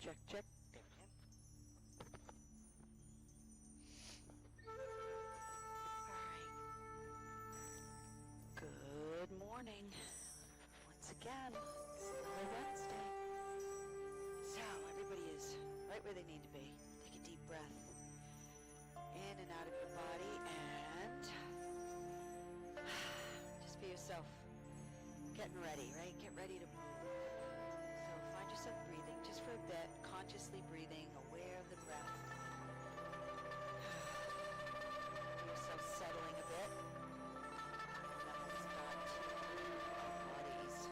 check, check. There we go. Alright. Good morning. Once again, it's another Wednesday. So, everybody is right where they need to be. Take a deep breath in and out of your body and just be yourself. Getting ready, right? Get ready to move. So find yourself breathing just for a bit, consciously breathing, aware of the breath. Feel yourself settling a bit. And then we'll start to move our bodies.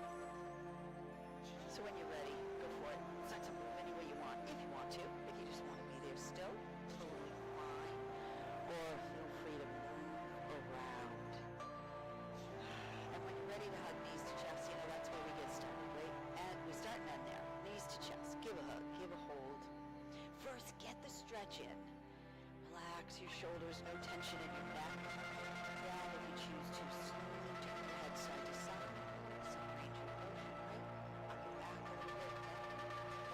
So when you're ready, go for it. Start to move any way you want, if you want to. If you just want to be there still, totally fine. Or feel free to move around. And when you're ready to hug knees to chest, you know that's where we get started, right? And we start and end there. Knees to chest. Give a hug. Give a hold. First, get the stretch in. Relax your shoulders. No tension in your neck. Then, if you choose to, slowly turn your head side to side. Some range of motion, right? Rock your back a little bit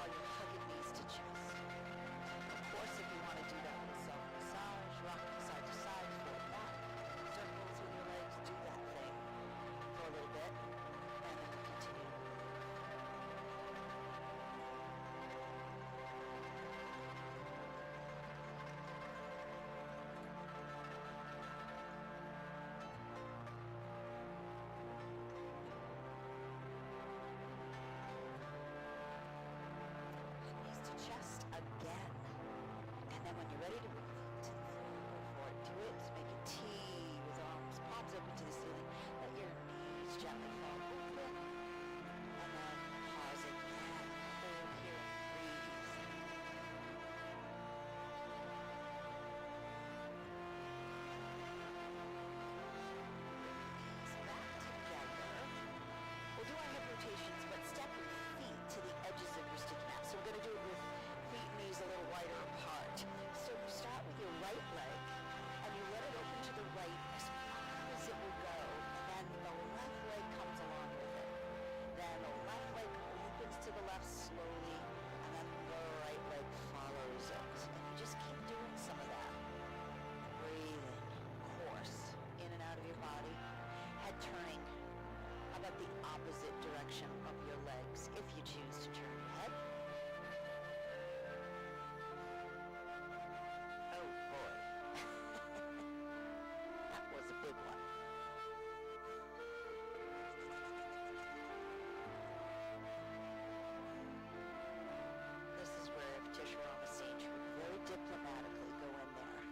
while you're hugging knees to chest. Of course, if you want to do that with self-massage, rocking side to side, forward back, circles with your legs, do that thing for a little bit, and then we'll continue to move. Knees to chest again. And then when you're ready to move to the floor, go for it. Do it. Make a T with arms, palms open to the ceiling. Let your knees gently fall open. And then pause again. Hold here and breathe. Knees back together. We'll do our hip rotations, but step your feet to the edges of your sticky mat. So we're going to do it with feet and knees a little wider apart. So you start with your right leg, and you let it open to the right as far as it will go. And then the left leg comes along with it. Then the left leg opens to the left slowly, and then the right leg follows it. And you just keep doing some of that. Breathing, course, in and out of your body. Head turning. How about the opposite direction of your legs if you choose to turn your head? Oh boy. That was a big one. This is where if Tish were on the scene, she would very diplomatically go in there.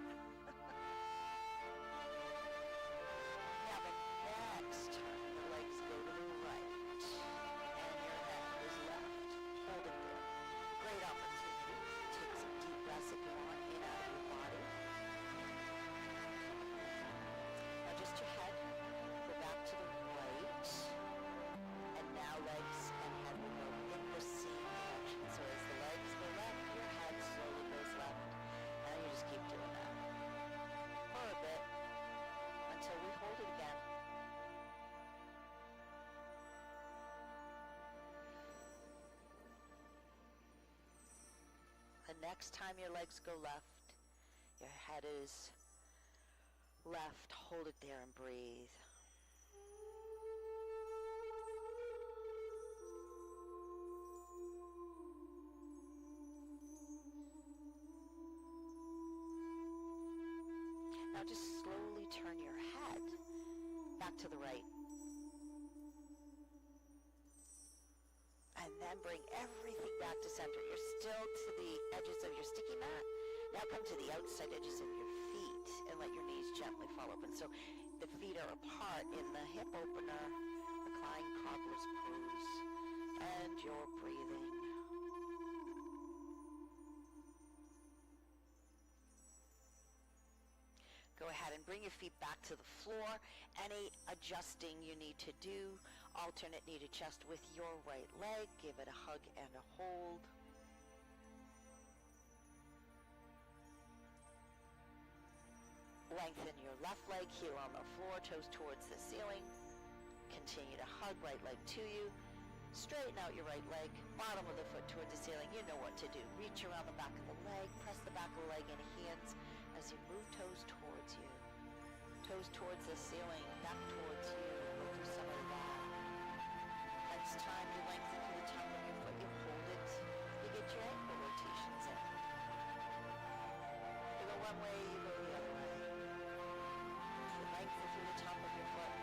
Now the next time the legs go to the right and your head is left. Hold it there. Great opportunity. Take some deep breaths if you want in out of your body. Now just your head. Go back to the right. And now legs and head will go in the same direction. So as the legs go left, your head slowly goes left. And you just keep doing that for a bit until we hold it again. The next time your legs go left, your head is left, hold it there and breathe. Now just slowly turn your head back to the right. And then bring everything back to center. You're still to the edges of your sticky mat. Now come to the outside edges of your feet and let your knees gently fall open. So the feet are apart in the hip opener, reclined cobbler's pose, and you're breathing. Go ahead and bring your feet back to the floor. Any adjusting you need to do. Alternate knee to chest with your right leg. Give it a hug and a hold. Lengthen your left leg, heel on the floor, toes towards the ceiling. Continue to hug right leg to you. Straighten out your right leg, bottom of the foot towards the ceiling. You know what to do. Reach around the back of the leg, press the back of the leg into hands as you move toes towards you. Toes towards the ceiling, back towards you. We'll do some of that. Next time you lengthen through the top of your foot, you hold it. You get your ankle rotations in. You go one way, you go the other way. You lengthen through the top of your foot.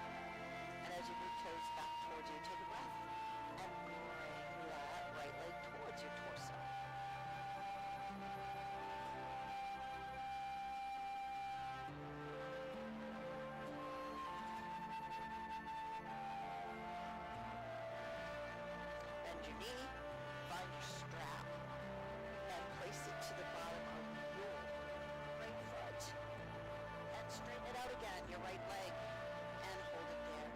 And as you move toes back towards you, take a breath. And bring that right leg towards your torso. Bend your knee, find your strap, and place it to the bottom of your right foot. And straighten it out again, your right leg, and hold it there.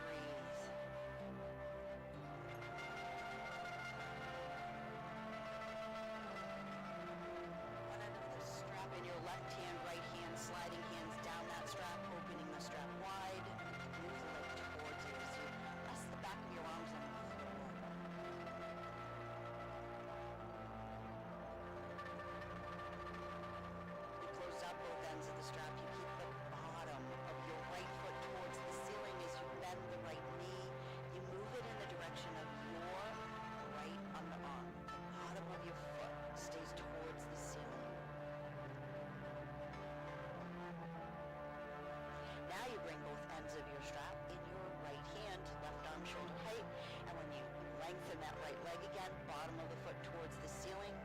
Breathe. One end of the strap in your left hand, right hand, sliding hands down that strap, opening the strap wide. Move the leg towards you as you rest the back of your arms on the floor. You close out both ends of the strap. You keep the bottom of your right foot towards the ceiling as you bend the right knee. You move it in the direction of your right underarm. The bottom of your foot stays towards the ceiling. Now you bring both ends of your strap in your right hand, left arm shoulder height, and when you lengthen that right leg again, bottom of the foot towards the ceiling,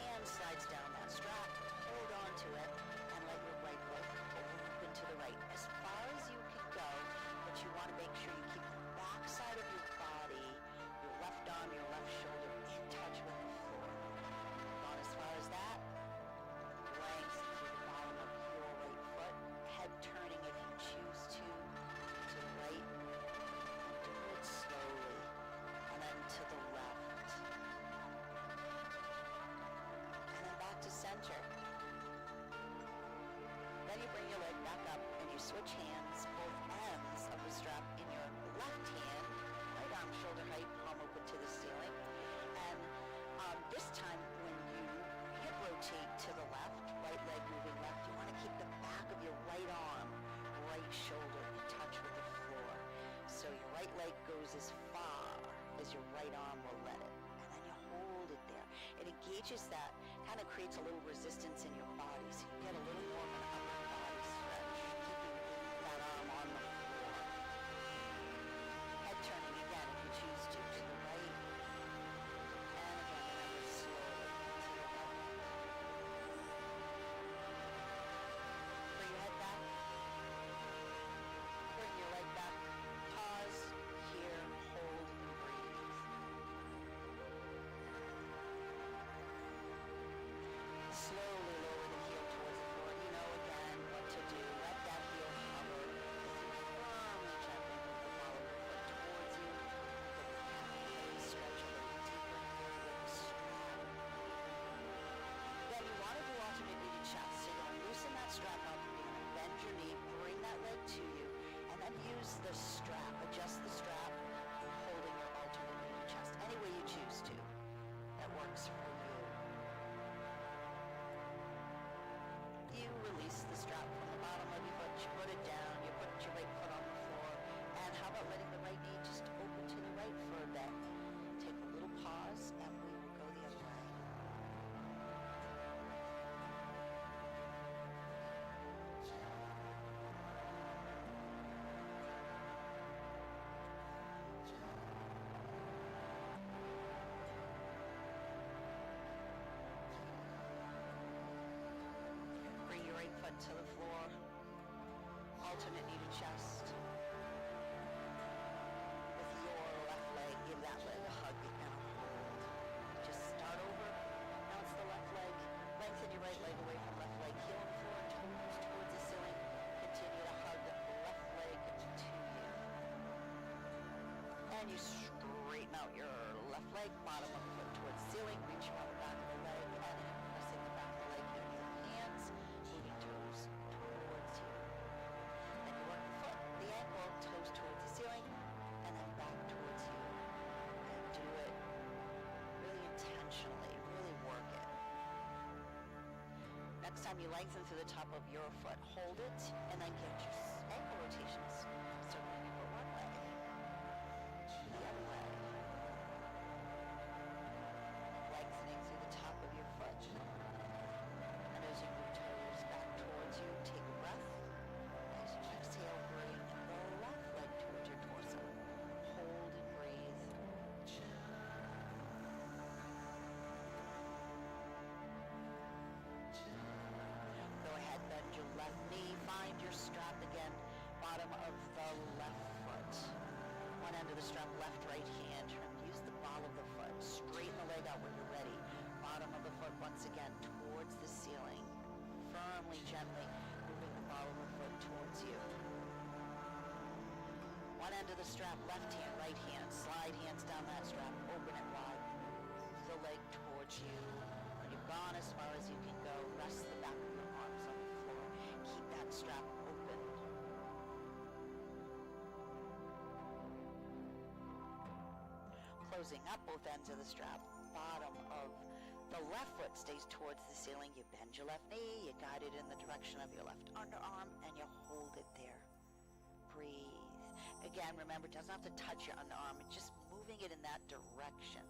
hand slides down that strap, hold on to it, and let your right leg open to the right as far as you can go, but you want to make sure you keep the back side of your body, your left arm, your left shoulder in touch with the floor. Gone as far as that, lengthen through the bottom of your right foot, head turning if you choose to the right, do it slowly, and then to the left, and then back to center. Then you bring your leg back up and you switch hands, both ends of the strap in your left hand, right arm shoulder height, palm open to the ceiling. And this time when you hip rotate to the left, right leg moving left, you want to keep the back of your right arm, right shoulder in touch with the floor. So your right leg goes as far as your right arm will let it. And then you hold it there. It engages that, kind of creates a little resistance in your body, so you get a little more of an upper body stretch, keeping that arm on the floor. Head turning again if you choose to the right. And again, remember, slowly to the left. Bring your head back. Bring your leg back. Pause here, hold, and breathe. Slowly lower the heel towards the floor. You know again what to do. Let that heel hover. Firmly, gently move the ball of your foot towards you. The calf stretch a little deeper here with the strap. Then you want to do alternate knee to chest. So you're going to loosen that strap up. You're going to bend your knee, bring that leg to you, and then use the strap. Adjust the strap, holding your alternate knee to chest. Any way you choose to. That works for you. You release the strap from the bottom of your foot, you put it down, you put your right foot on the floor, and how about letting the right knee just open to the right for a bit. Take a little pause, and we will go the other way. Bring your right foot to the floor. Alternate knee to chest. With your left leg, give that leg a hug and a hold. Just start over. Now it's the left leg. Lengthen your right leg away from left leg. Heel on the floor, toes towards the ceiling. Continue to hug the left leg to you. And you straighten out your left leg, bottom of the foot towards the ceiling. Reach around the back of the leg and pressing the back of the leg in your hands. Moving toes towards you. Then you work the foot, the ankle, toes towards the ceiling, and then back towards you. Next time you lengthen through the top of your foot, hold it, and then get your ankle rotations. Circling your foot one way, the other way. Lengthening through the top of your foot. And as you move toes back towards you, take a breath. As you exhale, bring the left leg towards your torso. Hold and breathe. Go ahead, bend your left knee, find your strap again, bottom of the left foot. One end of the strap, left, right hand. Use the ball of the foot. Straighten the leg out when you're ready. Bottom of the foot once again towards the ceiling. Firmly, gently moving the ball of the foot towards you. One end of the strap, left hand, right hand. Slide hands down that strap, open it wide. Move the leg towards you. When you've gone as far as you can go, rest the back of your arms on the floor. Keep that strap open. Closing up both ends of the strap. Bottom of the left foot stays towards the ceiling. You bend your left knee, you guide it in the direction of your left underarm, and you hold it there. Breathe. Again, remember, it doesn't have to touch your underarm. It's just moving it in that direction.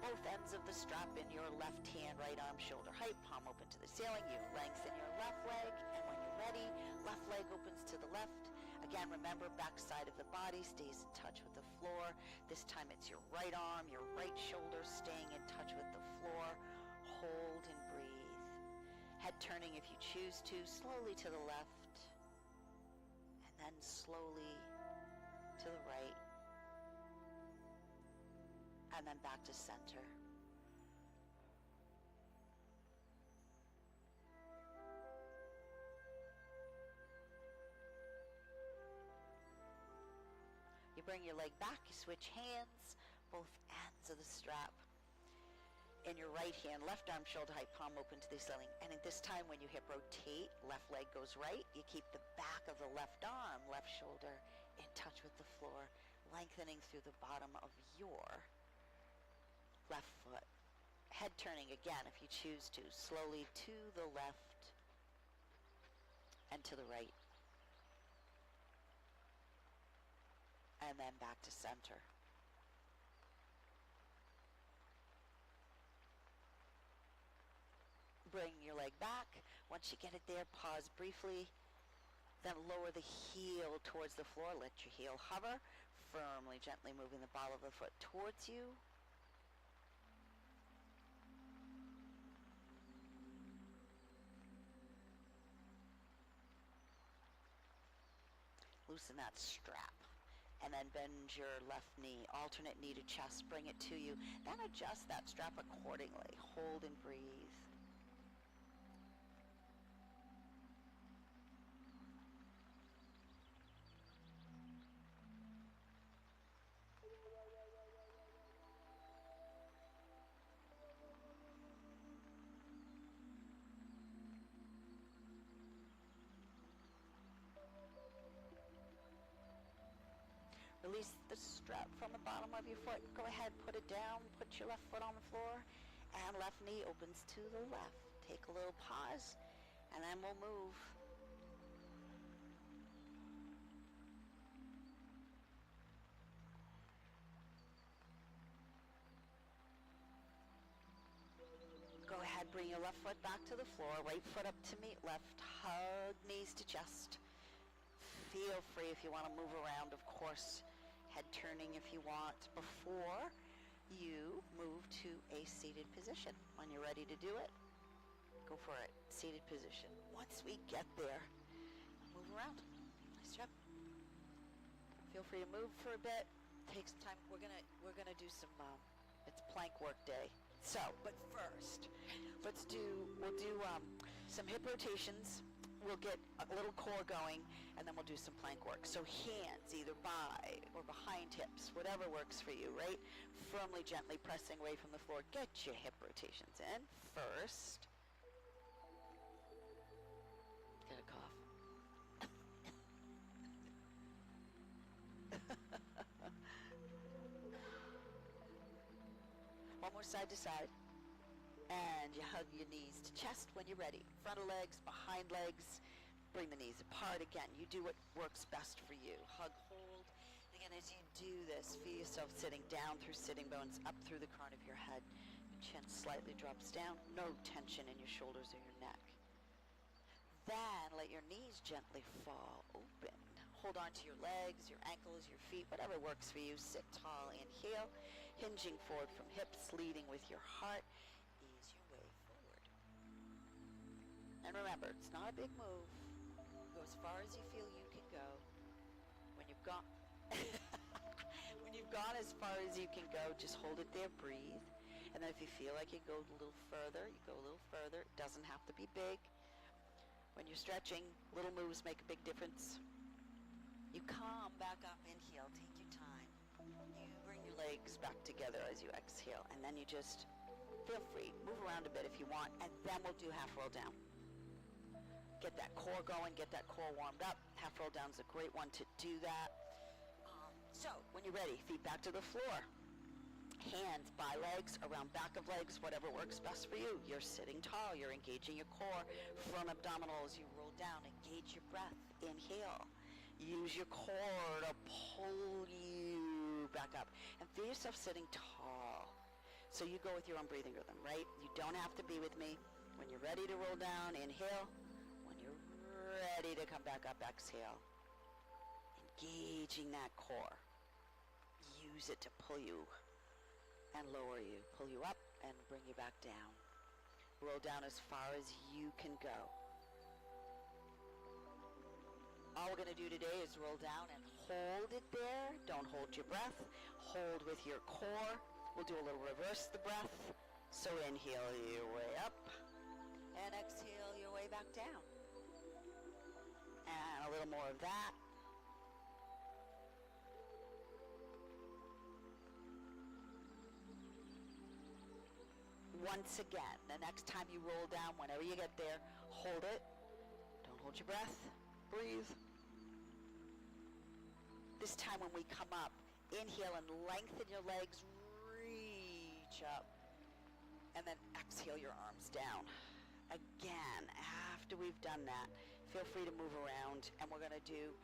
Both ends of the strap in your left hand, right arm, shoulder height, palm open to the ceiling. You lengthen your left leg, and when you're ready, left leg opens to the left. Again, remember, back side of the body stays in touch with the floor. This time it's your right arm, your right shoulder staying in touch with the floor. Hold and breathe. Head turning if you choose to, slowly to the left, and then slowly to the right, and then back to center. You bring your leg back, you switch hands, both ends of the strap. In your right hand, left arm, shoulder height, palm open to the ceiling. And at this time, when you hip rotate, left leg goes right. You keep the back of the left arm, left shoulder in touch with the floor, lengthening through the bottom of your left foot. Head turning again, if you choose to, slowly to the left and to the right. And then back to center. Bring your leg back. Once you get it there, pause briefly. Then lower the heel towards the floor. Let your heel hover. Firmly, gently moving the ball of the foot towards you. Loosen that strap. And then bend your left knee, alternate knee to chest, bring it to you. Then adjust that strap accordingly. Hold and breathe. Release the strap from the bottom of your foot. Go ahead, put it down, put your left foot on the floor, and left knee opens to the left. Take a little pause, and then we'll move. Go ahead, bring your left foot back to the floor, right foot up to meet left, hug knees to chest. Feel free if you want to move around, of course. Head turning if you want before you move to a seated position. When you're ready to do it, go for it. Seated position. Once we get there, move around. Nice job. Feel free to move for a bit. Take some time. We're gonna do some. It's plank work day. So, but first, we'll do some hip rotations. We'll get a little core going, and then we'll do some plank work. So hands either by or behind hips, whatever works for you, right? Firmly, gently pressing away from the floor. Get your hip rotations in first. Get a cough. One more more side to side. And you hug your knees to chest when you're ready. Front of legs, behind legs. Bring the knees apart again. You do what works best for you. Hug, hold. Again, as you do this, feel yourself sitting down through sitting bones, up through the crown of your head. Your chin slightly drops down. No tension in your shoulders or your neck. Then let your knees gently fall open. Hold on to your legs, your ankles, your feet, whatever works for you. Sit tall, inhale, hinging forward from hips, leading with your heart. Ease your way forward. And remember, it's not a big move. Go as far as you feel you can go. When you've gone, when you've gone as far as you can go, just hold it there, breathe. And then if you feel like you go a little further, you go a little further. It doesn't have to be big. When you're stretching, little moves make a big difference. You come back up, inhale, take your time. You bring your legs back together as you exhale, and then you just feel free. Move around a bit if you want, and then we'll do half roll down. Get that core going, get that core warmed up. Half roll down is a great one to do that. So, when you're ready, feet back to the floor. Hands by legs, around back of legs, whatever works best for you. You're sitting tall, you're engaging your core. Firm abdominals, you roll down, engage your breath. Inhale. Use your core to pull you back up. And feel yourself sitting tall. So you go with your own breathing rhythm, right? You don't have to be with me. When you're ready to roll down, inhale. When you're ready to come back up, exhale. Engaging that core. Use it to pull you and lower you. Pull you up and bring you back down. Roll down as far as you can go. All we're going to do today is roll down and hold it there. Don't hold your breath. Hold with your core. We'll do a little reverse the breath. So inhale your way up and exhale your way back down. And a little more of that. Once again, the next time you roll down, whenever you get there, hold it. Don't hold your breath. Breathe. This time when we come up, inhale and lengthen your legs, reach up, and then exhale your arms down. Again, after we've done that, feel free to move around, and we're gonna do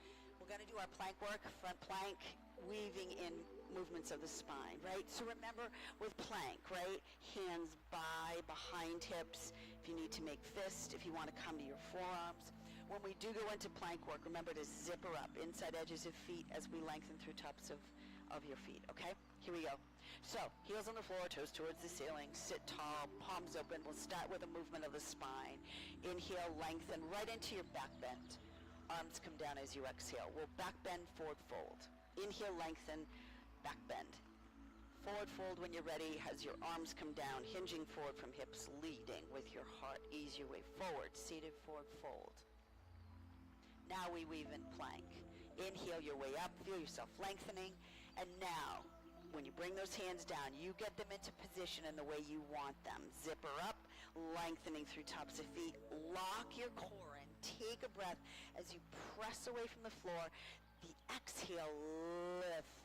our plank work, front plank, weaving in movements of the spine, right? So remember with plank, right? Hands by, behind hips. If you need to make fists, if you want to come to your forearms. When we do go into plank work, remember to zipper up inside edges of feet as we lengthen through tops of your feet, okay? Here we go. So, heels on the floor, toes towards the ceiling, sit tall, palms open. We'll start with a movement of the spine. Inhale, lengthen right into your back bend. Arms come down as you exhale. We'll back bend, forward fold. Inhale, lengthen, back bend. Forward fold when you're ready as your arms come down, hinging forward from hips, leading with your heart. Ease your way forward, seated forward fold. Now we weave in plank. Inhale your way up, feel yourself lengthening. And now, when you bring those hands down, you get them into position in the way you want them. Zipper up, lengthening through tops of feet. Lock your core in. Take a breath as you press away from the floor. The exhale, lift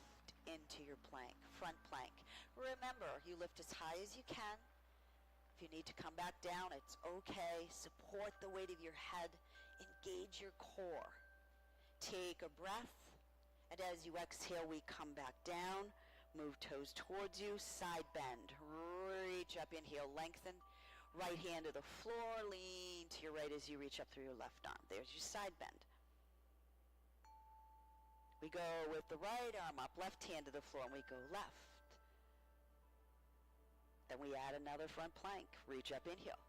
into your plank, front plank. Remember, you lift as high as you can. If you need to come back down, it's okay. Support the weight of your head. Engage your core. Take a breath, and as you exhale, we come back down. Move toes towards you, side bend. Reach up, inhale, lengthen. Right hand to the floor, lean to your right as you reach up through your left arm. There's your side bend. We go with the right arm up, left hand to the floor, and we go left. Then we add another front plank. Reach up, inhale.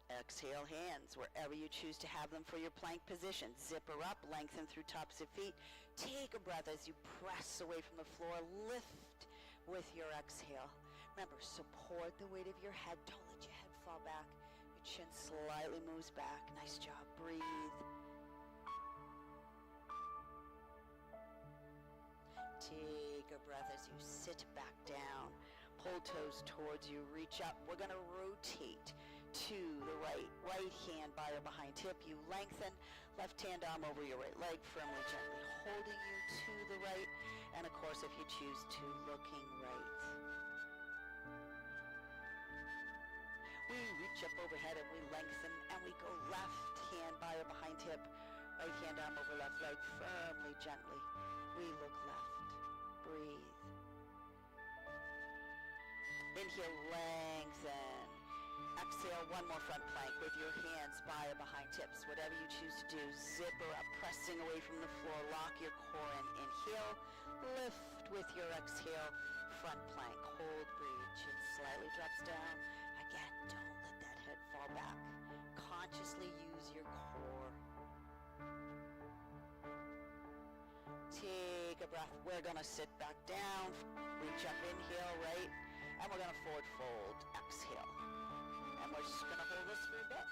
Exhale, hands wherever you choose to have them for your plank position. Zipper up, lengthen through tops of feet. Take a breath as you press away from the floor. Lift with your exhale. Remember, support the weight of your head. Don't let your head fall back. Your chin slightly moves back. Nice job. Breathe. Take a breath as you sit back down. Pull toes towards you. Reach up. We're going to rotate to the right. Right hand by or behind hip. You lengthen. Left hand arm over your right leg, firmly, gently holding you to the right. And of course, if you choose to, looking right. We reach up overhead and we lengthen and we go left hand by or behind hip, right hand arm over left leg, firmly, gently. We look left. Breathe. Inhale, lengthen. Exhale, one more front plank with your hands by or behind hips. Whatever you choose to do, zipper up, pressing away from the floor. Lock your core in. Inhale, lift with your exhale, front plank. Hold, breathe. Chin slightly drops down. Again, don't let that head fall back. Consciously use your core. Take a breath. We're going to sit back down. Reach up, inhale, right? And we're going to forward fold, exhale. And we're just going to hold this for a bit.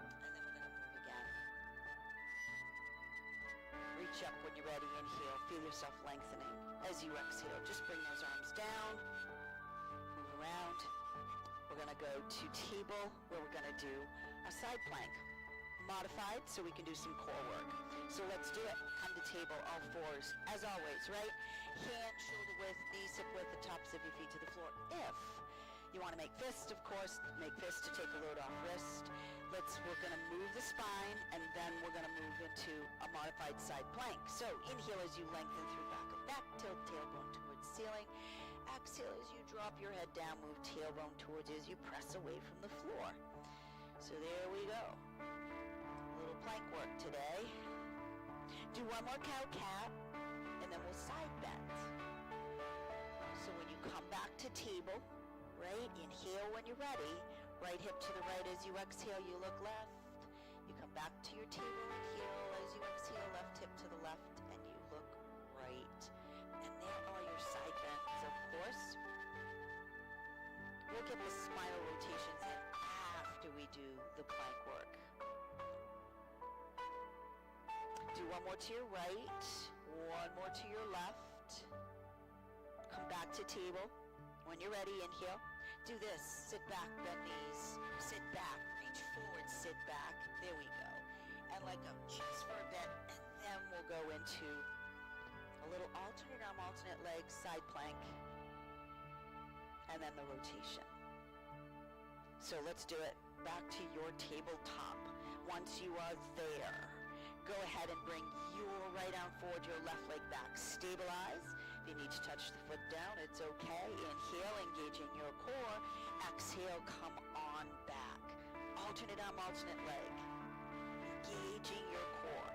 And then we're going to move again. Reach up when you're ready, inhale. Feel yourself lengthening. As you exhale, just bring those arms down. Move around. We're going to go to table where we're going to do a side plank. Modified so we can do some core work. So let's do it. Come to table, all fours, as always, right? Hand, shoulder width, knees hip width, the tops of your feet to the floor. If you want to make fist, of course, make fist to take a load off wrist. We're going to move the spine, and then we're going to move into a modified side plank. So inhale as you lengthen through back of neck, tilt tailbone towards ceiling. Exhale as you drop your head down, move tailbone towards you as you press away from the floor. So there we go. A little plank work today. Do one more cow-cat, and then we'll side bend. So when you come back to table, right, inhale when you're ready. Right hip to the right as you exhale, you look left. You come back to your table, inhale as you exhale, left hip to the left, and you look right. And there are your side bends, of course. We'll get the spinal rotations in after we do the plank work. Do one more to your right, one more to your left. Come back to table. When you're ready, inhale. Do this. Sit back, bend knees. Sit back, reach forward, sit back. There we go. And let go just for a bit. And then we'll go into a little alternate arm, alternate leg, side plank. And then the rotation. So let's do it. Back to your tabletop. Once you are there, go ahead and bring your right arm forward, your left leg back. Stabilize. If you need to touch the foot down, it's okay. Inhale, engaging your core. Exhale, come on back. Alternate arm, alternate leg. Engaging your core.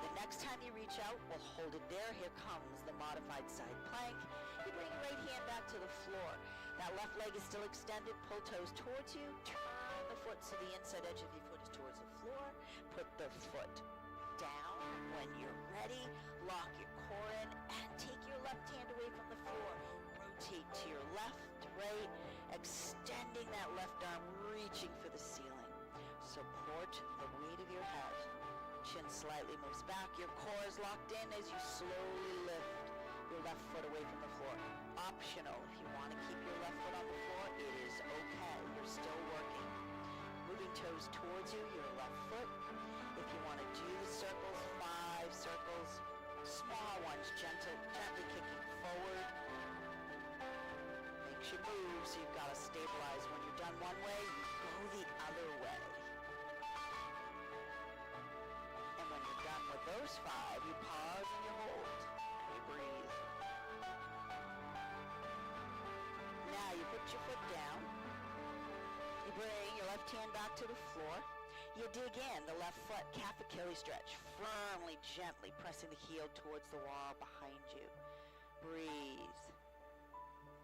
The next time you reach out, we'll hold it there. Here comes the modified side plank. You bring your right hand back to the floor. That left leg is still extended. Pull toes towards you. Turn the foot so the inside edge of your foot is towards the floor. Put the foot down. When you're ready, lock your core in and take your left hand away from the floor. Rotate to your left, right, extending that left arm, reaching for the ceiling. Support the weight of your head. Chin slightly moves back. Your core is locked in as you slowly lift your left foot away from the floor. Optional. If you want to keep your left foot on the floor, it is okay. You're still working. Moving toes towards you, your left foot. If you want to do the circles, 5 circles, small ones, gently kicking forward. Makes you move, so you've got to stabilize. When you're done one way, you go the other way. And when you're done with those 5, you pause and you hold. And you breathe. Now you put your foot down. You bring your left hand back to the floor. You dig in the left foot, calf Achilles stretch, firmly, gently pressing the heel towards the wall behind you. Breathe.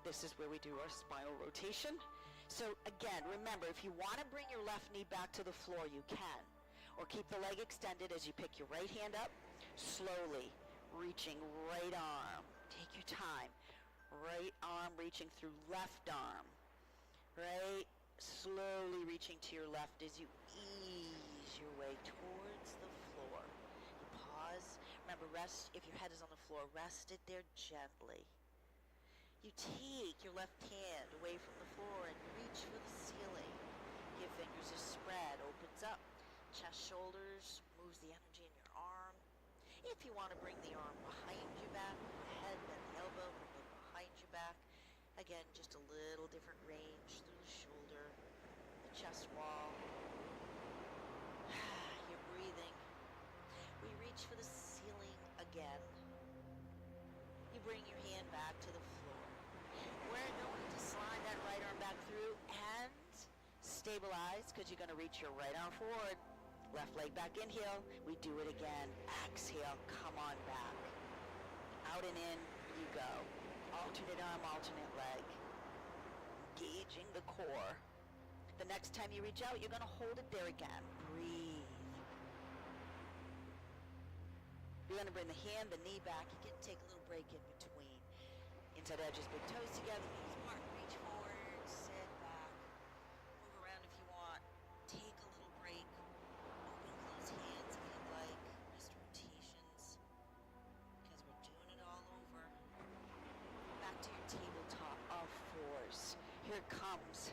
This is where we do our spinal rotation. So again, remember, if you want to bring your left knee back to the floor, you can. Or keep the leg extended as you pick your right hand up, slowly reaching right arm. Take your time. Right arm reaching through left arm. Right, slowly reaching to your left as you ease your way towards the floor. You pause. Remember, rest. If your head is on the floor, rest it there gently. You take your left hand away from the floor and reach for the ceiling. Give fingers a spread, opens up. Chest, shoulders, moves the energy in your arm. If you want to bring the arm behind your back, the head, then the elbow, bring it behind your back. Again, just a little different range through the shoulder, the chest wall. You're breathing. We reach for the ceiling again. You bring your hand back to the floor. We're going to slide that right arm back through and stabilize, because you're going to reach your right arm forward. Left leg back, inhale. We do it again. Exhale, come on back. Out and in you go. Alternate arm, alternate leg. Engaging the core. The next time you reach out, you're going to hold it there again. Breathe. You're going to bring the hand, the knee back. You can take a little break in between. Inside edges, big toes together, knees apart. Reach forward, sit back. Move around if you want. Take a little break. Open, close hands if you'd like. Wrist rotations. Because we're doing it all over. Back to your tabletop of fours. Here it comes.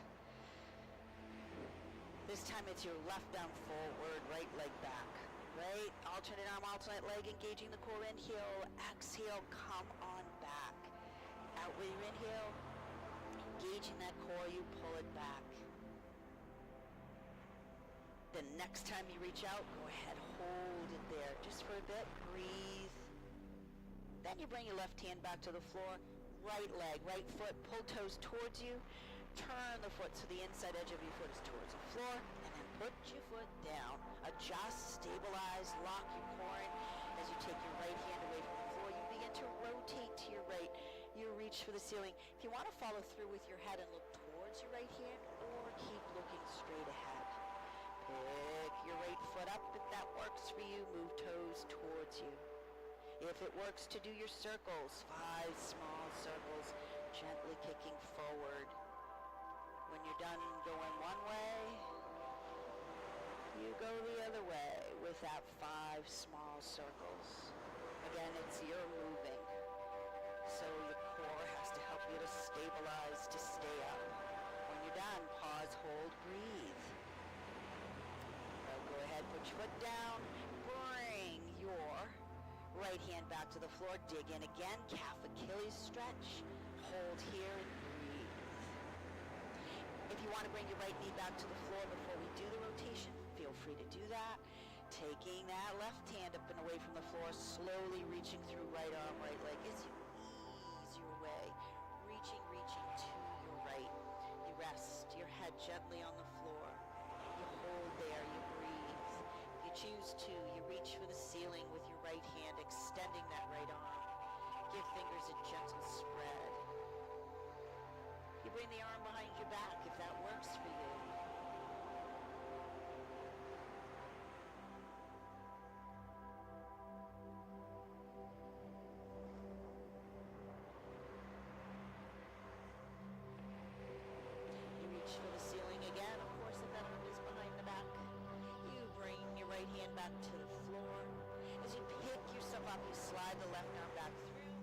This time it's your left down forward, right leg back. Right, alternate arm, alternate leg, engaging the core. Inhale, exhale, come on back. Out with your inhale, engaging that core, you pull it back. The next time you reach out, go ahead, hold it there just for a bit, breathe. Then you bring your left hand back to the floor, right leg, right foot, pull toes towards you, turn the foot so the inside edge of your foot is towards the floor, and then put your foot down. Adjust, stabilize, lock your core in. As you take your right hand away from the floor, you begin to rotate to your right. You reach for the ceiling. If you want to follow through with your head and look towards your right hand, or keep looking straight ahead. Pick your right foot up if that works for you. Move toes towards you. If it works to do your circles, 5 small circles, gently kicking forward. When you're done going one way, you go the other way with that 5 small circles. Again, it's your moving. So your core has to help you to stabilize, to stay up. When you're done, pause, hold, breathe. Now go ahead, put your foot down, bring your right hand back to the floor, dig in again, calf Achilles stretch, hold here and breathe. If you want to bring your right knee back to the floor before we do the rotation, feel free to do that. Taking that left hand up and away from the floor, slowly reaching through right arm, right leg as you ease your way, reaching to your right. You rest your head gently on the floor. You hold there, you breathe. If you choose to, you reach for the ceiling with your right hand, extending that right arm. Give fingers a gentle spread. You bring the arm behind your back if that works for you. You reach for the ceiling again. Of course, if that arm is behind the back, you bring your right hand back to the floor. As you pick yourself up, you slide the left arm back through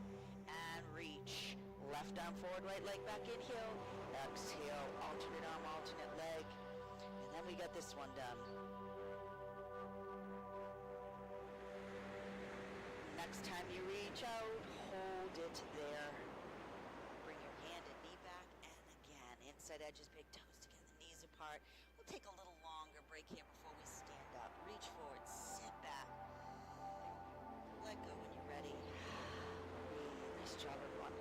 and reach. Left arm forward, right leg back, inhale, exhale, alternate arm, alternate leg, and then we got this one done. Next time you reach out, hold it there. Bring your hand and knee back, and again, inside edges, big toes together, knees apart. We'll take a little longer break here before we stand up. Reach forward, sit back. Let go when you're ready. Breathe. Nice job, everyone.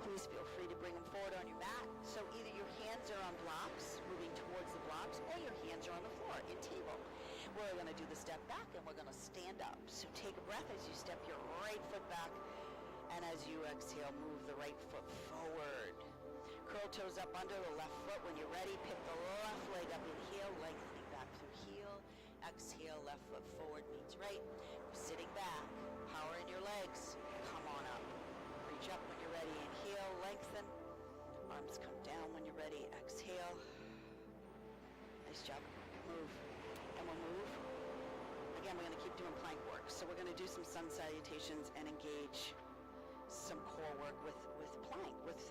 Please feel free to bring them forward on your mat. So either your hands are on blocks, moving towards the blocks, or your hands are on the floor in table. We're going to do the step back and we're going to stand up. So take a breath as you step your right foot back, and as you exhale, move the right foot forward. Curl toes up under the left foot. When you're ready, pick the left leg up, inhale, lengthening back through heel. Exhale, left foot forward meets right. Sitting back, power in your legs. Come on up. Reach up when you're you're ready, inhale, lengthen. Arms come down when you're ready. Exhale. Nice job. Move. And we'll move. Again, we're going to keep doing plank work. So we're going to do some sun salutations and engage some core work with plank, with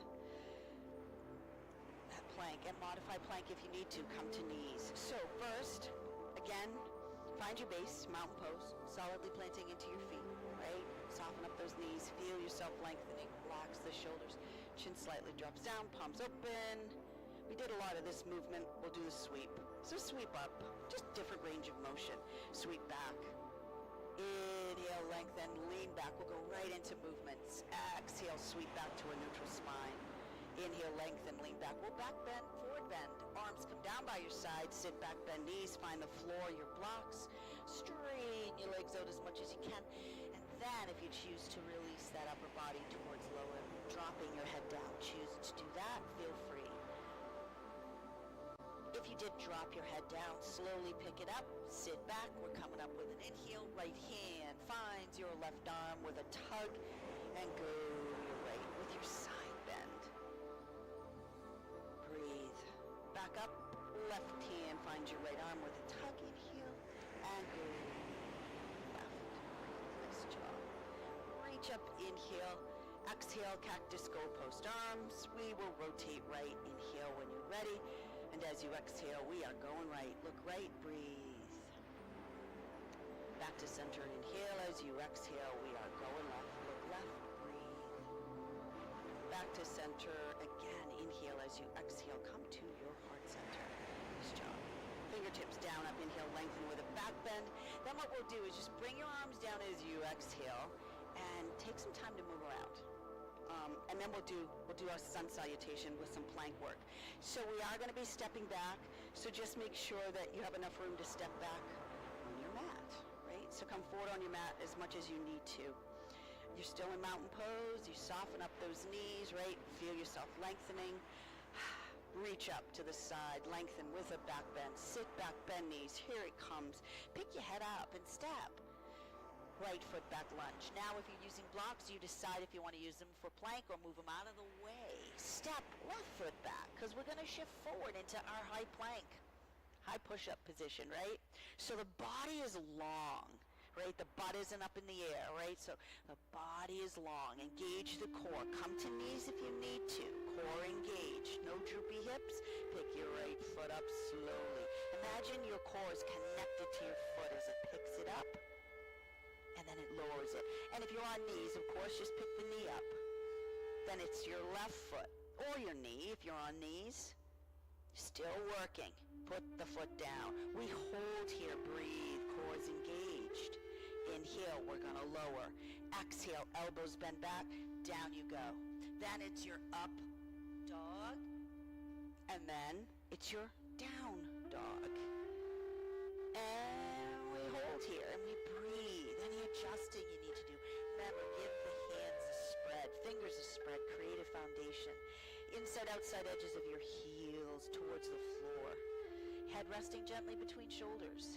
that plank. And modify plank if you need to. Come to knees. So first, again, find your base, mountain pose, solidly planting into your feet, right? Soften up those knees. Feel yourself lengthening. Relax the shoulders. Chin slightly drops down, palms open. We did a lot of this movement. We'll do the sweep. So sweep up, just different range of motion. Sweep back. Inhale, lengthen, lean back. We'll go right into movements. Exhale, sweep back to a neutral spine. Inhale, lengthen, lean back. We'll back bend, forward bend. Arms come down by your side. Sit back, bend knees. Find the floor, your blocks. Straighten your legs out as much as you can. And then if you choose to release that upper body towards lower, dropping your head down. Choose to do that. Feel free. If you did drop your head down, slowly pick it up, sit back. We're coming up with an inhale. Right hand finds your left arm with a tug and go to your right with your side bend. Breathe. Back up. Left hand finds your right arm with a tug. Inhale and go left. Nice job. Reach up, inhale. Exhale, cactus goalpost arms. We will rotate right. Inhale when you're ready. And as you exhale, we are going right. Look right, breathe. Back to center, inhale. As you exhale, we are going left. Look left, breathe. Back to center, again, inhale. As you exhale, come to your heart center. Nice job. Fingertips down, up, inhale, lengthen with a back bend. Then what we'll do is just bring your arms down as you exhale and take some time to move around. And then we'll do our sun salutation with some plank work. So we are going to be stepping back, so just make sure that you have enough room to step back on your mat, right? So come forward on your mat as much as you need to. You're still in mountain pose. You soften up those knees, right? Feel yourself lengthening. Reach up to the side, lengthen with a back bend. Sit back, bend knees. Here it comes. Pick your head up and step. Right foot back lunge. Now if you're using blocks, you decide if you want to use them for plank or move them out of the way. Step left foot back, because we're going to shift forward into our high plank, high push-up position, right? So the body is long, right? The butt isn't up in the air, right? So the body is long. Engage the core. Come to knees if you need to. Core engaged. No droopy hips. Pick your right foot up slowly. Imagine your core is connected to your foot as it picks it up. And then it lowers it. And if you're on knees, of course, just pick the knee up. Then it's your left foot or your knee if you're on knees. Still working. Put the foot down. We hold here. Breathe. Core is engaged. Inhale. We're going to lower. Exhale. Elbows bend back. Down you go. Then it's your up dog. And then it's your down dog. And we hold here and we breathe. Any adjusting you need to do. Remember, give the hands a spread, fingers a spread, create a foundation. Inside, outside edges of your heels towards the floor. Head resting gently between shoulders.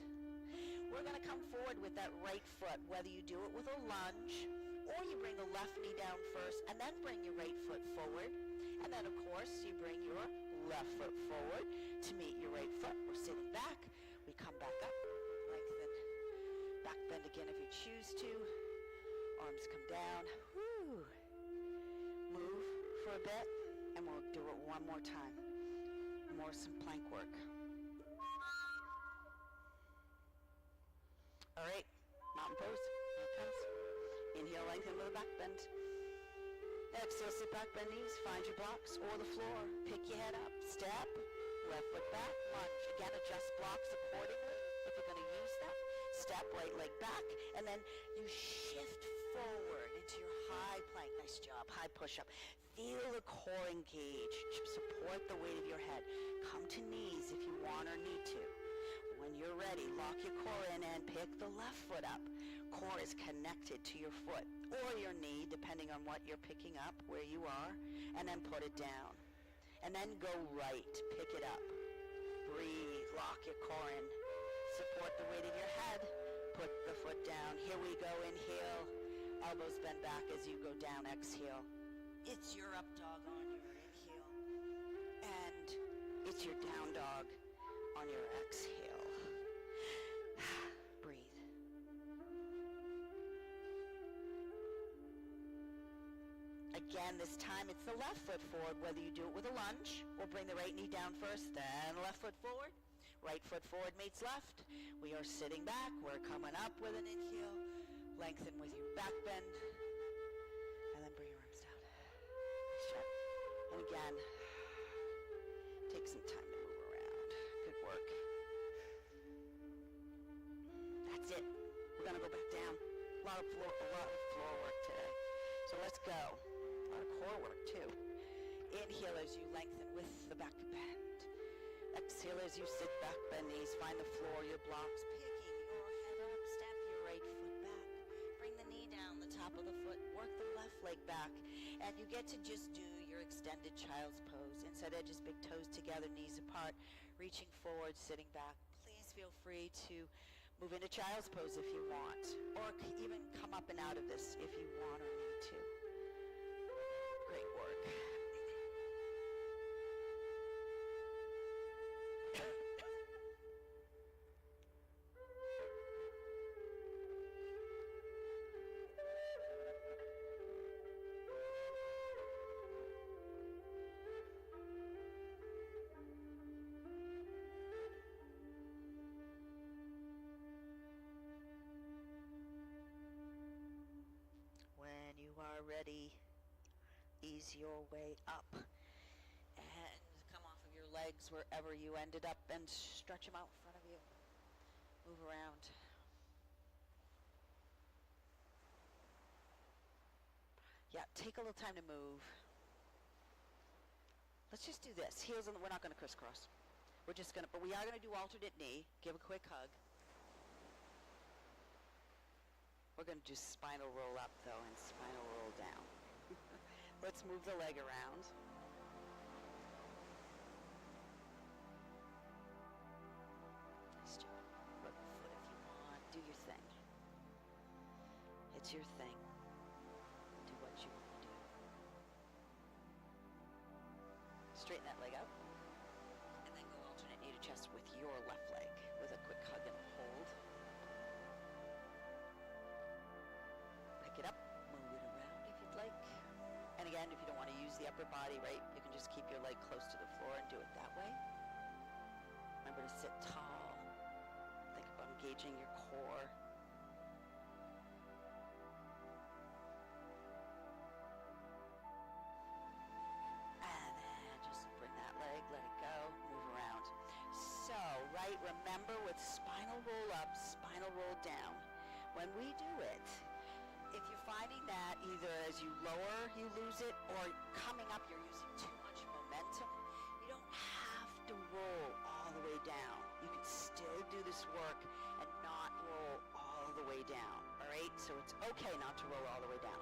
We're going to come forward with that right foot, whether you do it with a lunge or you bring the left knee down first and then bring your right foot forward. And then, of course, you bring your left foot forward to meet your right foot. We're sitting back. We come back up. Lengthen. Back bend again if you choose to. Arms come down. Woo. Move for a bit, and we'll do it one more time. Some plank work. All right, mountain pose. Here it comes. Inhale, lengthen with a back bend. Exhale, sit back, bend knees. Find your blocks or the floor. Pick your head up. Step. Left foot back. Lunge. Again, adjust blocks accordingly if you're going to use them. Step, right leg back. And then you shift forward into your high plank. Nice job. High push-up. Feel the core engage. Support the weight of your head. Come to knees if you want or need to. When you're ready, lock your core in and pick the left foot up. Core is connected to your foot or your knee, depending on what you're picking up, where you are, and then put it down. And then go right. Pick it up. Breathe. Lock your core in. Support the weight of your head. Put the foot down. Here we go. Inhale. Elbows bend back as you go down. Exhale. It's your up dog on your inhale. And it's your down dog on your exhale. Breathe. Again, this time it's the left foot forward, whether you do it with a lunge or bring the right knee down first, then left foot forward. Right foot forward meets left. We are sitting back. We're coming up with an inhale. Lengthen with your back bend. And then bring your arms down. Shut. And again, take some time to move around. Good work. That's it. We're going to go back down. A lot of floor work today. So let's go. A lot of core work too. Inhale as you lengthen with the back bend. Exhale as you sit back, bend knees, find the floor, your blocks, picking your head up, step your right foot back, bring the knee down, the top of the foot, work the left leg back, and you get to just do your extended child's pose. Inside edges, big toes together, knees apart, reaching forward, sitting back. Please feel free to move into child's pose if you want, or even come up and out of this if you want or need to. Great work. When you are ready, ease your way up and come off of your legs wherever you ended up and stretch them out in front of you. Move around. Yeah, take a little time to move. Let's just do this. Heels on we're not going to crisscross. We're just going to, but we are going to do alternate knee. Give a quick hug. We're going to do spinal roll up, though, and spinal roll down. Let's move the leg around. Nice job. Rub the foot if you want. Do your thing. It's your thing. Do what you want to do. Straighten that leg out. And then go alternate knee to chest with your left leg with a quick hug and hold. Pick it up, move it around if you'd like. And again, if you don't want to use the upper body, right, you can just keep your leg close to the floor and do it that way. Remember to sit tall. Think about engaging your core. And then just bring that leg, let it go, move around. So, right, remember with spinal roll up, spinal roll down. When we do it, if you're finding that either as you lower, you lose it, or coming up, you're using too much momentum, you don't have to roll all the way down. You can still do this work and not roll all the way down, all right? So it's okay not to roll all the way down.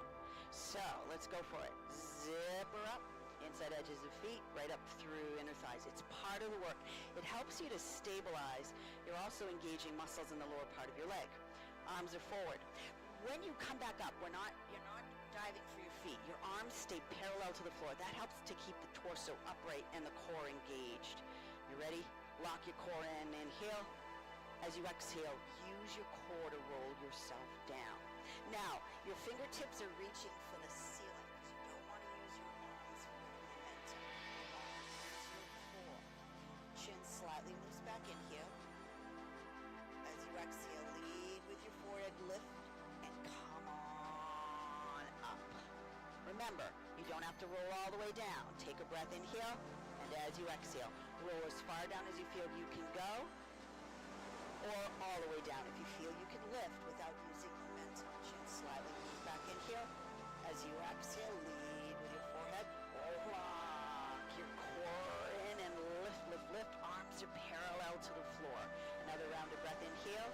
So let's go for it. Zip her up, inside edges of feet, right up through inner thighs. It's part of the work. It helps you to stabilize. You're also engaging muscles in the lower part of your leg. Arms are forward. When you come back up, you're not diving for your feet. Your arms stay parallel to the floor. That helps to keep the torso upright and the core engaged. You ready? Lock your core in. Inhale. As you exhale, use your core to roll yourself down. Now, your fingertips are reaching for the ceiling because you don't want to use your arms for momentum. You want to use your core. Chin slightly moves back in here. As you exhale, lead with your forehead lift. Come on up. Remember, you don't have to roll all the way down. Take a breath, inhale, and as you exhale, roll as far down as you feel you can go, or all the way down if you feel you can lift without using momentum. Chin slightly move back in here. As you exhale, lead with your forehead. Lock your core in and lift, lift, lift. Arms are parallel to the floor. Another round of breath, inhale.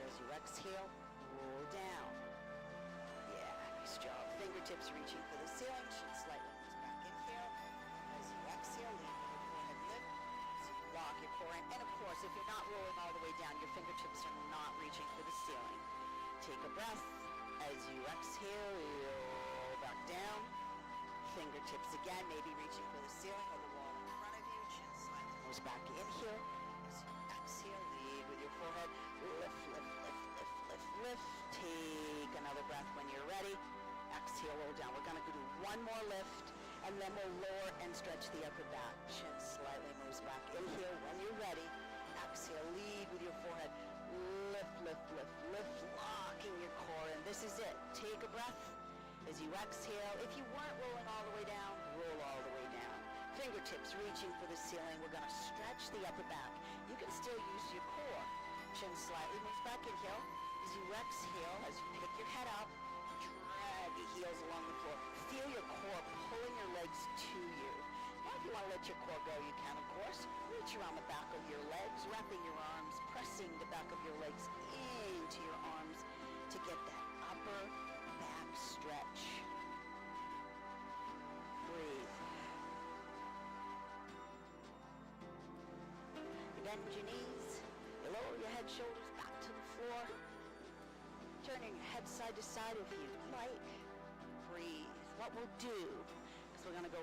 As you exhale, roll down. Yeah, nice job. Fingertips reaching for the ceiling. Chin slightly moves back in here. As you exhale, lean with your forehead lift. So you lock your core in. And of course, if you're not rolling all the way down, your fingertips are not reaching for the ceiling. Take a breath. As you exhale, roll back down. fingertips again, maybe reaching for the ceiling or the wall in front of you. Chin slightly moves back. Inhale. As you exhale, lead with your forehead. Lift, lift, lift, lift, lift, lift. Take another breath when you're ready. Exhale, roll down. We're going to do one more lift, and then we'll lower and stretch the upper back. Chin slightly moves back. Inhale when you're ready. Exhale, lead with your forehead. Lift, lift, lift, lift, locking your core. And this is it. Take a breath. As you exhale, if you weren't rolling all the way down, roll all the way down. Fingertips reaching for the ceiling. We're going to stretch the upper back. You can still use your core. Chin slightly moves back. Inhale. As you exhale, as you pick your head up, drag your heels along the floor. Feel your core pulling your legs to you. Now if you want to let your core go, you can, of course. Reach around the back of your legs, wrapping your arms, pressing the back of your legs into your arms to get that upper back stretch. Breathe. You bend your knees. You lower your head, shoulders back to the floor. Turning your head side to side if you like. Breathe. What we'll do is we're going to go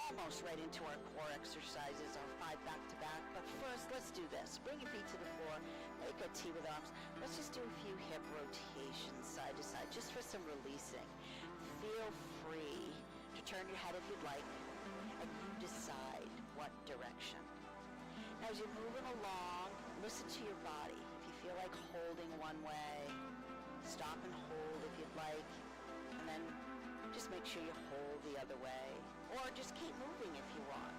almost right into our core exercises, our 5 back-to-back. But first, let's do this. Bring your feet to the floor. Make a T with arms. Let's just do a few hip rotations side to side, just for some releasing. Feel free to turn your head if you'd like, and you decide what direction. Now, as you're moving along, listen to your body. If you feel like holding one way, stop and hold if you'd like, and then just make sure you hold the other way, or just keep moving if you want.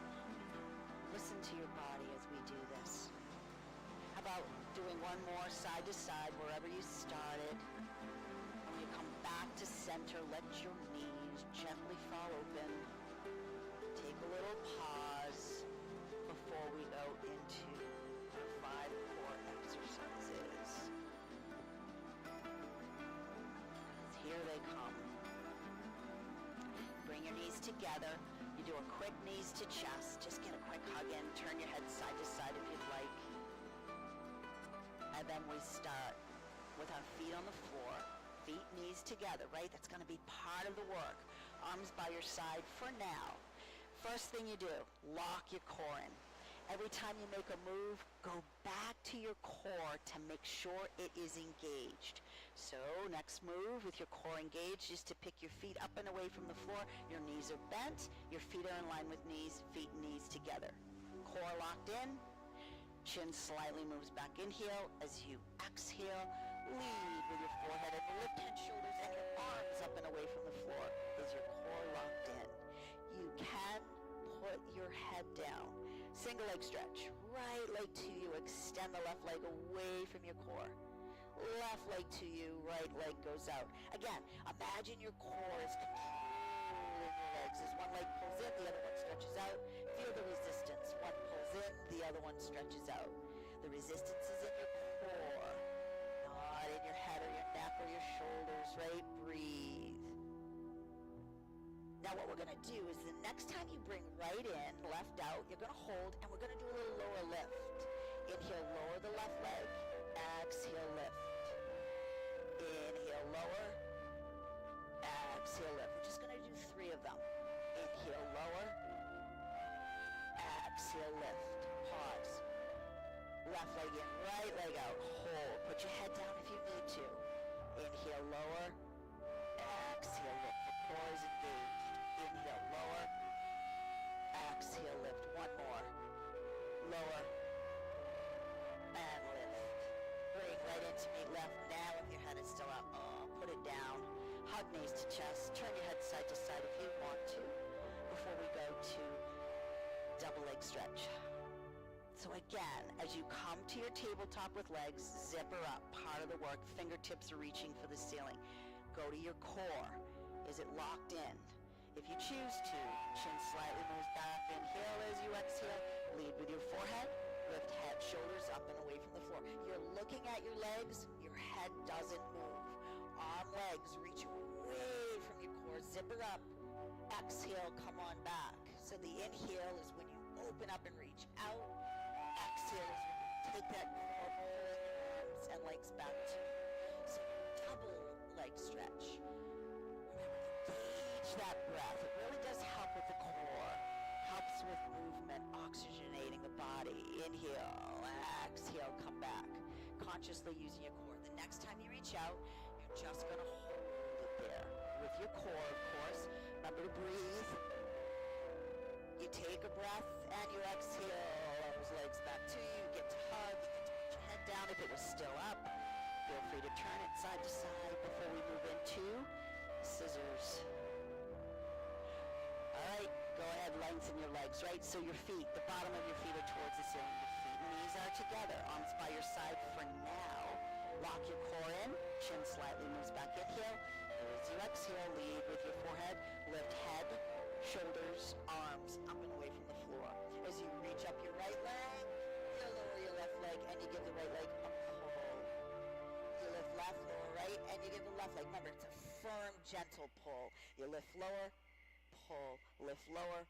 Listen to your body as we do this. How about doing one more side to side wherever you started? When you come back to center, let your knees gently fall open. Take a little pause before we go into our 5 core exercises. Here they come. Bring your knees together. You do a quick knees to chest. Just get a quick hug in. Turn your head side to side if you'd like. And then we start with our feet on the floor. Feet, knees together, right? That's going to be part of the work. Arms by your side for now. First thing you do, lock your core in. Every time you make a move, go back to your core to make sure it is engaged. So next move with your core engaged is to pick your feet up and away from the floor. Your knees are bent. Your feet are in line with knees, feet and knees together. Core locked in. Chin slightly moves back. Inhale. As you exhale, lead with your forehead and lift head, shoulders, and your arms up and away from the floor. Is your core locked in? You can put your head down. Single leg stretch. Right leg to you. Extend the left leg away from your core. Left leg to you. Right leg goes out. Again, imagine your core is controlling your legs. As one leg pulls in, the other one stretches out. Feel the resistance. One pulls in, the other one stretches out. The resistance is in your core, not in your head or your neck or your shoulders, right? Breathe. Now what we're going to do is the next time you bring right in, left out, you're going to hold, and we're going to do a little lower lift. Inhale, lower the left leg. Exhale, lift. Inhale, lower. Exhale, lift. We're just going to do 3 of them. Inhale, lower. Exhale, lift. Pause. Left leg in, right leg out. Hold. Put your head down if you need to. Inhale, lower. Exhale, lift. The core is engaged. Inhale, lower. Exhale, lift. One more. Lower. And lift. Bring right into me. Left. Now if your head is still up, put it down. Hug knees to chest. Turn your head side to side if you want to before we go to double leg stretch. So again, as you come to your tabletop with legs, zipper up, part of the work. Fingertips are reaching for the ceiling. Go to your core. Is it locked in? If you choose to, chin slightly moves back. Inhale as you exhale. Lead with your forehead. Lift head, shoulders up and away from the floor. You're looking at your legs. Your head doesn't move. Arm, legs reach away from your core. Zipper up. Exhale, come on back. So the inhale is when you open up and reach out. Exhale is when you take that core, pull in your arms and legs back to you. So double leg stretch. Remember to catch that breath. It really does help with the core. Helps with movement, oxygenating the body. Inhale, exhale, come back. Consciously using your core. The next time you reach out, you're just going to hold it there. With your core, of course. Remember to breathe. You take a breath and you exhale. Those legs back to you. You get to hug. You get to put your head down if it was still up. Feel free to turn it side to side before we move into scissors. All right, go ahead, lengthen your legs, right? So your feet, the bottom of your feet are towards the ceiling. Your feet and knees are together, arms by your side for now. Lock your core in, chin slightly moves back. Inhale, as you exhale, lead with your forehead. Lift head, shoulders, arms up and away from the floor. As you reach up your right leg, you lower your left leg, and you give the right leg a pull. You lift left, lower right, and you give the left leg. Remember, it's a firm, gentle pull. You lift lower, pull, lift lower,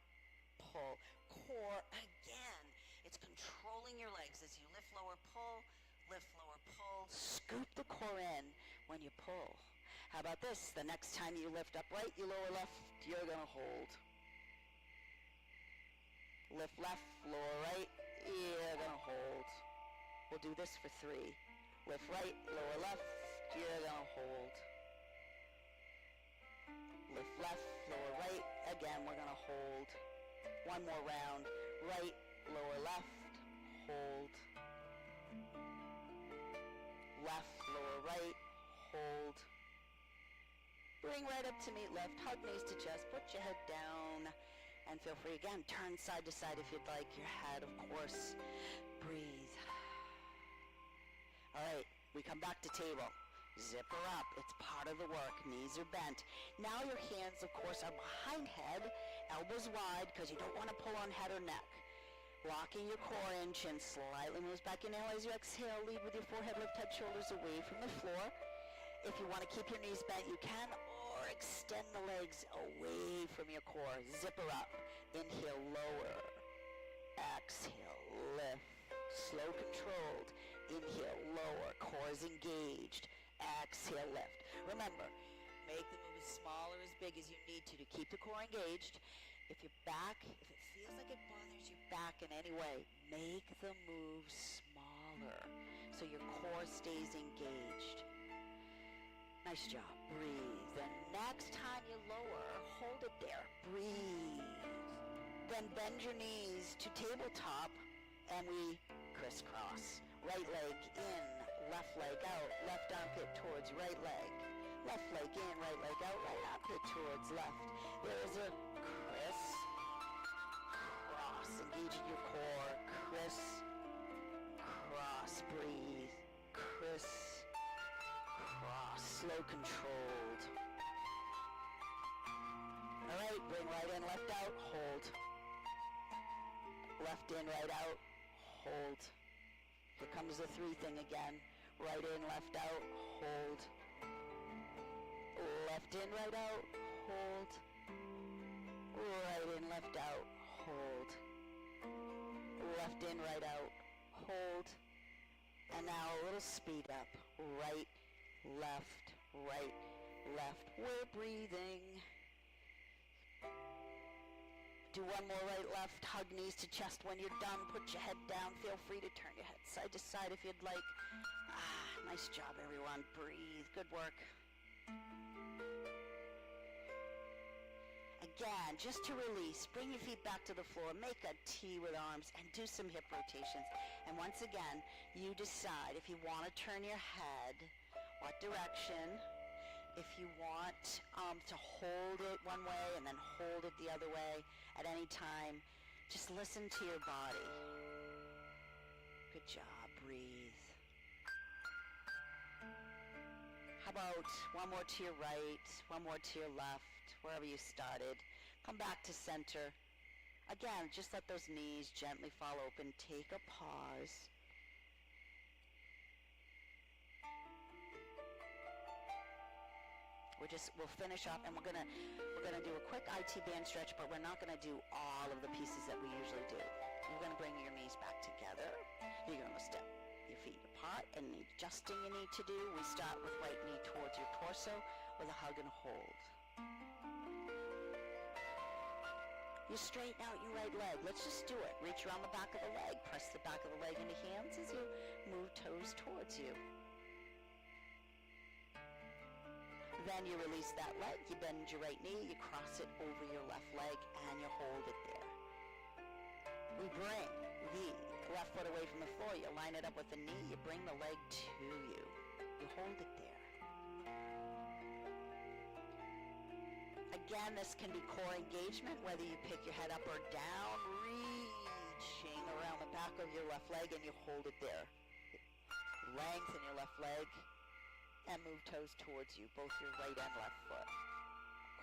pull. Core, again, it's controlling your legs as you lift lower, pull, lift lower, pull. Scoop the core in when you pull. How about this? The next time you lift up right, you lower left, you're going to hold. Lift left, lower right, you're going to hold. We'll do this for 3. Lift right, lower left, you're going to hold. Lift left, lower right, again we're going to hold. One more round, right, lower left, hold. Left, lower right, hold. Bring right up to meet left, hug knees to chest, put your head down, and feel free again, turn side to side if you'd like, your head of course, breathe. All right, we come back to table. Zip her up. It's part of the work. Knees are bent. Now your hands, of course, are behind head, elbows wide, because you don't want to pull on head or neck. Locking your core in, chin slightly moves back. Inhale as you exhale. Lead with your forehead, lift head, shoulders away from the floor. If you want to keep your knees bent, you can, or extend the legs away from your core. Zip her up. Inhale, lower. Exhale, lift. Slow, controlled. Inhale, lower. Core is engaged. Exhale, lift. Remember, make the move as small or as big as you need to keep the core engaged. If your back, if it feels like it bothers your back in any way, make the move smaller so your core stays engaged. Nice job. Breathe. The next time you lower, hold it there. Breathe. Then bend your knees to tabletop and we crisscross. Right leg in, left leg out, left armpit towards right leg. Left leg in, right leg out, right armpit towards left. There is a criss, cross, engaging your core. Criss, cross, breathe. Criss, cross, slow, controlled. All right, bring right in, left out, hold. Left in, right out, hold. Here comes the 3 thing again. Right in, left out, hold. Left in, right out, hold. Right in, left out, hold. Left in, right out, hold. And now a little speed up. Right, left, right, left. We're breathing. Do one more right, left, hug knees to chest. When you're done, put your head down. Feel free to turn your head side to side if you'd like. Nice job, everyone. Breathe. Good work. Again, just to release, bring your feet back to the floor, make a T with arms, and do some hip rotations. And once again, you decide if you want to turn your head, what direction. If you want to hold it one way and then hold it the other way at any time, just listen to your body. Good job. Breathe. How about one more to your right, one more to your left, wherever you started. Come back to center. Again, just let those knees gently fall open. Take a pause. We'll finish up and we're gonna do a quick IT band stretch, but we're not gonna do all of the pieces that we usually do. You're gonna bring your knees back together. You're gonna step your feet apart, and the adjusting you need to do. We start with right knee towards your torso with a hug and hold. You straighten out your right leg. Let's just do it. Reach around the back of the leg. Press the back of the leg into hands as you move toes towards you. Then you release that leg. You bend your right knee. You cross it over your left leg, and you hold it there. We bring the left foot away from the floor. You line it up with the knee. You bring the leg to you. You hold it there. Again, this can be core engagement, whether you pick your head up or down, reaching around the back of your left leg, and you hold it there. Lengthen your left leg and move toes towards you, both your right and left foot.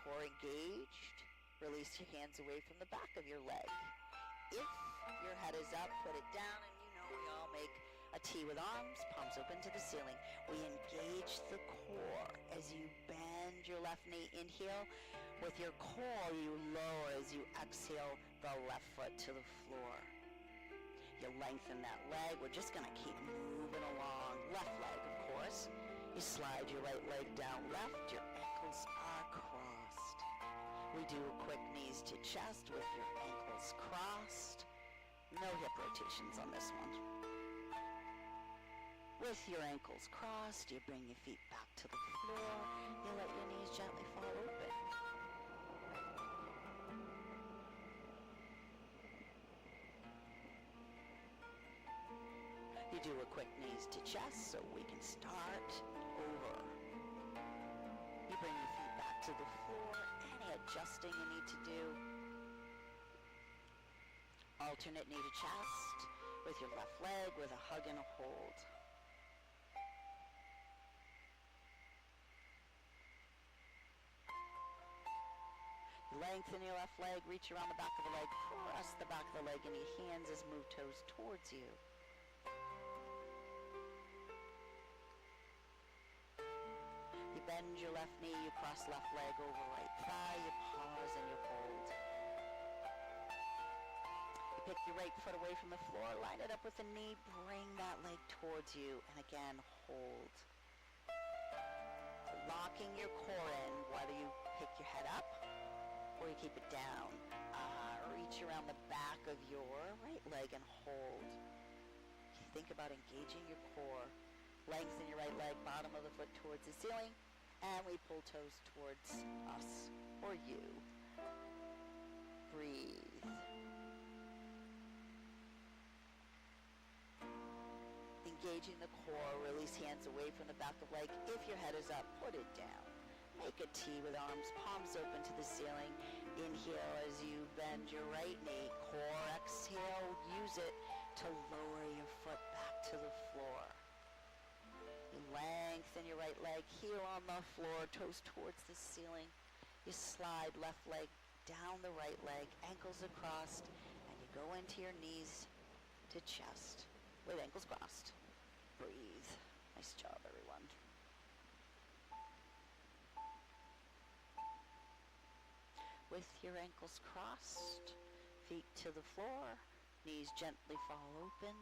Core engaged. Release your hands away from the back of your leg. If your head is up, put it down, and you know we all make a T with arms, palms open to the ceiling. We engage the core as you bend your left knee. Inhale. With your core, you lower as you exhale the left foot to the floor. You lengthen that leg. We're just going to keep moving along. Left leg, of course. You slide your right leg down left. Your ankles are crossed. We do a quick knees to chest with your ankles crossed. No hip rotations on this one. With your ankles crossed, you bring your feet back to the floor. You let your knees gently fall open. You do a quick knees to chest so we can start over. You bring your feet back to the floor. Any adjusting you need to do. Alternate knee to chest with your left leg with a hug and a hold. Lengthen your left leg, reach around the back of the leg, press the back of the leg into your hands as move toes towards you. You bend your left knee, you cross left leg over right thigh, you pause and you hold. You pick your right foot away from the floor, line it up with the knee, bring that leg towards you, and again, hold. Locking your core in, whether you pick your head up or you keep it down. Reach around the back of your right leg and hold. You think about engaging your core. Lengthen your right leg, bottom of the foot towards the ceiling, and we pull toes towards us or you. Breathe. Engaging the core, release hands away from the back of leg. If your head is up, put it down. Make a T with arms, palms open to the ceiling. Inhale as you bend your right knee. Core, exhale, use it to lower your foot back to the floor. You lengthen your right leg, heel on the floor, toes towards the ceiling. You slide left leg down the right leg, ankles are crossed, and you go into your knees to chest with ankles crossed. Breathe. Nice job, everyone. With your ankles crossed, feet to the floor, knees gently fall open.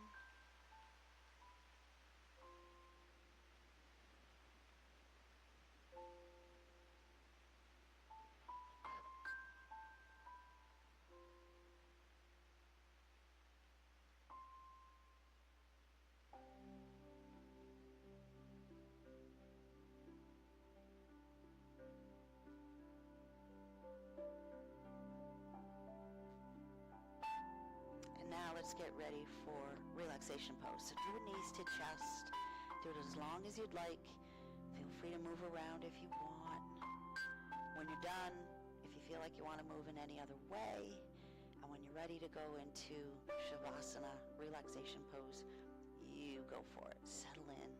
Now let's get ready for relaxation pose. So do a knees to chest. Do it as long as you'd like. Feel free to move around if you want. When you're done, if you feel like you want to move in any other way, and when you're ready to go into Shavasana, relaxation pose, you go for it. Settle in.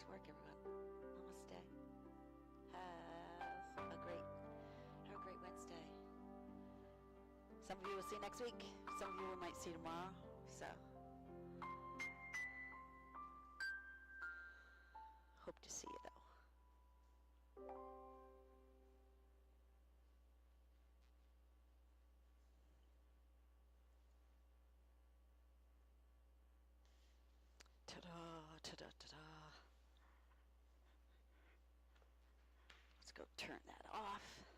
Nice work, everyone. Namaste. Have a great Wednesday. Some of you will see next week. Some of you we might see tomorrow. So, hope to see you though. Ta-da, ta-da, ta-da. Let's go turn that off.